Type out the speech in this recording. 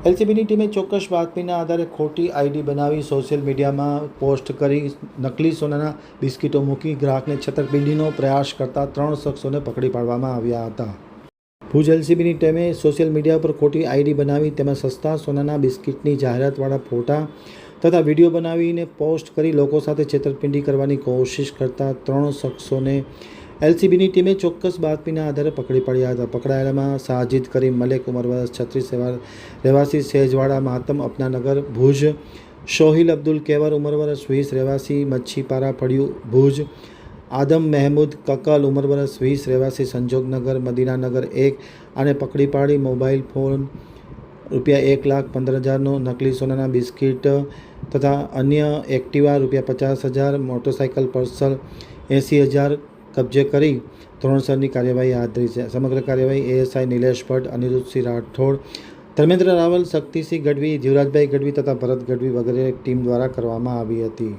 એલસીબીની ટીમે ચોક્કસ બાતમીના આધારે ખોટી આઈડી બનાવી સોશિયલ મીડિયામાં પોસ્ટ કરી નકલી સોનાના બિસ્કીટો મૂકી ગ્રાહકને છેતરપિંડીનો પ્રયાસ કરતા 3 શખ્સોને પકડી પાડવામાં આવ્યા હતા. ભુજ એલસીબીની ટીમે સોશિયલ મીડિયા પર ખોટી આઈડી બનાવી તેમાં સસ્તા સોનાના બિસ્કીટની જાહેરાતવાળા ફોટા તથા વિડીયો બનાવીને પોસ્ટ કરી લોકો સાથે છેતરપિંડી કરવાની કોશિશ કરતા 3 શખ્સોને એલસીબીની ટીમે ચોક્કસ બાતમીના આધારે પકડી પાડ્યા હતા. પકડાયેલામાં સાજિદ કરીમ મલેક ઉંમર વર્ષ 36 રહેવાસી સેજવાડા માતમ અપનાનગર ભુજ, શોહિલ અબ્દુલ કેવર ઉંમર વર્ષ 20 રહેવાસી મચ્છીપારા ફળિયું ભુજ, આદમ મહેમૂદ કકલ ઉંમર વર્ષ 20 રહેવાસી સંજોગનગર મદીનાનગર 1 આને પકડી પાડી મોબાઈલ ફોન ₹1,15,000નો નકલી સોનાના બિસ્કીટ તથા અન્ય એક્ટિવા ₹50,000 મોટરસાઇકલ પલ્સર 80,000 કબજે કરી ધોરણસરની કાર્યવાહી હાથ ધરી છે. સમગ્ર કાર્યવાહી એએસઆઈ નિલેશ ભટ્ટ, અનિરુદ્ધસિંહ રાઠોડ, ધર્મેન્દ્ર રાવલ, શક્તિસિંહ ગઢવી, જીવરાજભાઈ ગઢવી તથા ભરત ગઢવી વગેરે ટીમ દ્વારા કરવામાં આવી હતી.